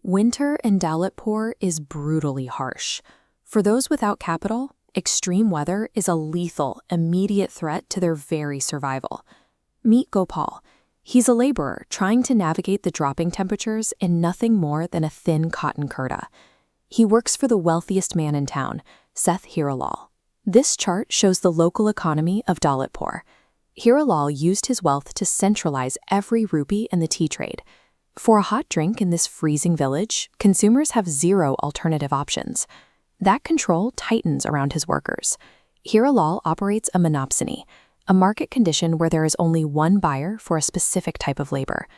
Winter in Dalitpur is brutally harsh. For those without capital, extreme weather is a lethal, immediate threat to their very survival. Meet Gopal. He's a laborer trying to navigate the dropping temperatures in nothing more than a thin cotton kurta. He works for the wealthiest man in town, Seth Hiralal. This chart shows the local economy of Dalitpur. Hiralal used his wealth to centralize every rupee in the tea trade. For a hot drink in this freezing village, consumers have zero alternative options. That control tightens around his workers. Hiralal operates a monopsony, a market condition where there is only one buyer for a specific type of labor.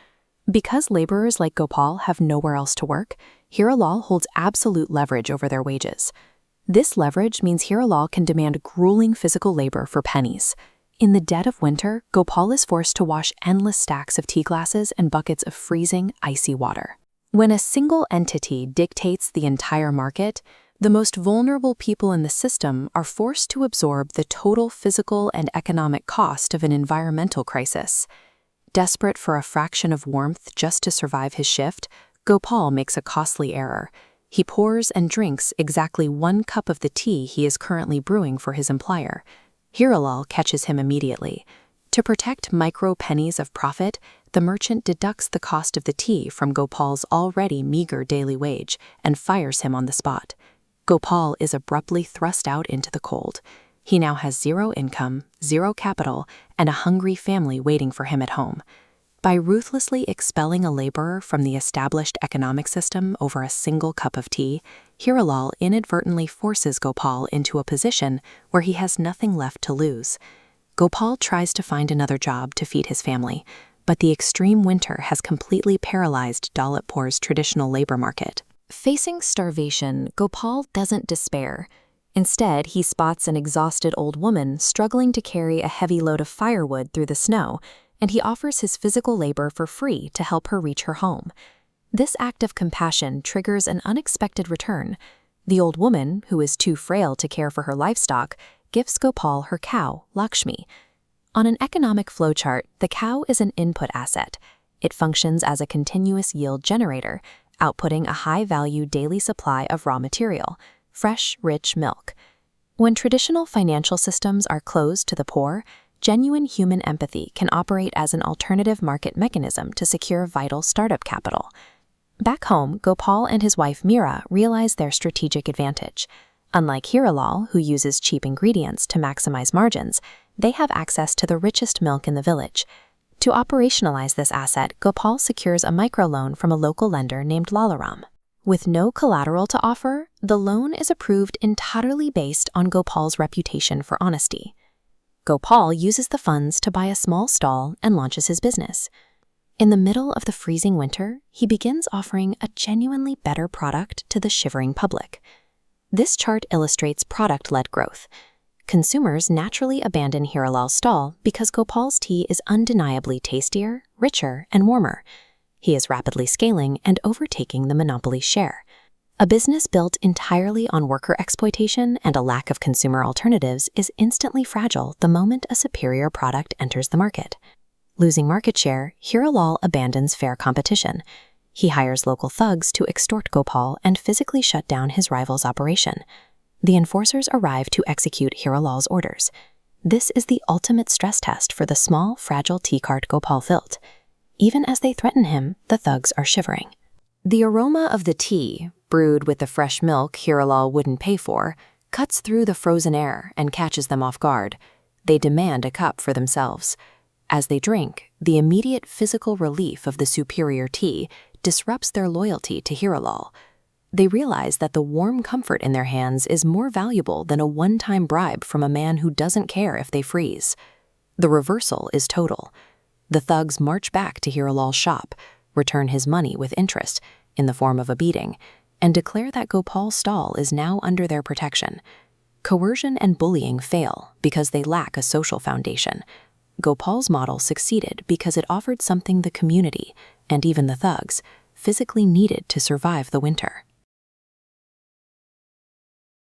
Because laborers like Gopal have nowhere else to work, Hiralal holds absolute leverage over their wages. This leverage means Hiralal can demand grueling physical labor for pennies. In the dead of winter, Gopal is forced to wash endless stacks of tea glasses and buckets of freezing, icy water. When a single entity dictates the entire market, the most vulnerable people in the system are forced to absorb the total physical and economic cost of an environmental crisis. Desperate for a fraction of warmth just to survive his shift, Gopal makes a costly error. He pours and drinks exactly 1 cup of the tea he is currently brewing for his employer. Hiralal catches him immediately. To protect micro pennies of profit, the merchant deducts the cost of the tea from Gopal's already meager daily wage and fires him on the spot. Gopal is abruptly thrust out into the cold. He now has zero income, zero capital, and a hungry family waiting for him at home. By ruthlessly expelling a laborer from the established economic system over a single cup of tea, Hiralal inadvertently forces Gopal into a position where he has nothing left to lose. Gopal tries to find another job to feed his family, but the extreme winter has completely paralyzed Dalitpur's traditional labor market. Facing starvation, Gopal doesn't despair. Instead, he spots an exhausted old woman struggling to carry a heavy load of firewood through the snow, and he offers his physical labor for free to help her reach her home. This act of compassion triggers an unexpected return. The old woman, who is too frail to care for her livestock, gives Gopal her cow, Lakshmi. On an economic flowchart, the cow is an input asset. It functions as a continuous yield generator, outputting a high-value daily supply of raw material, fresh, rich milk. When traditional financial systems are closed to the poor, genuine human empathy can operate as an alternative market mechanism to secure vital startup capital. Back home, Gopal and his wife Meera realize their strategic advantage. Unlike Hiralal, who uses cheap ingredients to maximize margins, they have access to the richest milk in the village. To operationalize this asset, Gopal secures a microloan from a local lender named Lalaram. With no collateral to offer, the loan is approved entirely based on Gopal's reputation for honesty. Gopal uses the funds to buy a small stall and launches his business. In the middle of the freezing winter, he begins offering a genuinely better product to the shivering public. This chart illustrates product-led growth. Consumers naturally abandon Hiralal's stall because Gopal's tea is undeniably tastier, richer, and warmer. He is rapidly scaling and overtaking the monopoly share. A business built entirely on worker exploitation and a lack of consumer alternatives is instantly fragile the moment a superior product enters the market. Losing market share, Hiralal abandons fair competition. He hires local thugs to extort Gopal and physically shut down his rival's operation. The enforcers arrive to execute Hiralal's orders. This is the ultimate stress test for the small, fragile tea cart Gopal built. Even as they threaten him, the thugs are shivering. The aroma of the tea, brewed with the fresh milk Hiralal wouldn't pay for, cuts through the frozen air and catches them off guard. They demand a cup for themselves. As they drink, the immediate physical relief of the superior tea disrupts their loyalty to Hiralal. They realize that the warm comfort in their hands is more valuable than a one-time bribe from a man who doesn't care if they freeze. The reversal is total. The thugs march back to Hiralal's shop, return his money with interest in the form of a beating, and declare that Gopal's stall is now under their protection. Coercion and bullying fail because they lack a social foundation. Gopal's model succeeded because it offered something the community, and even the thugs, physically needed to survive the winter.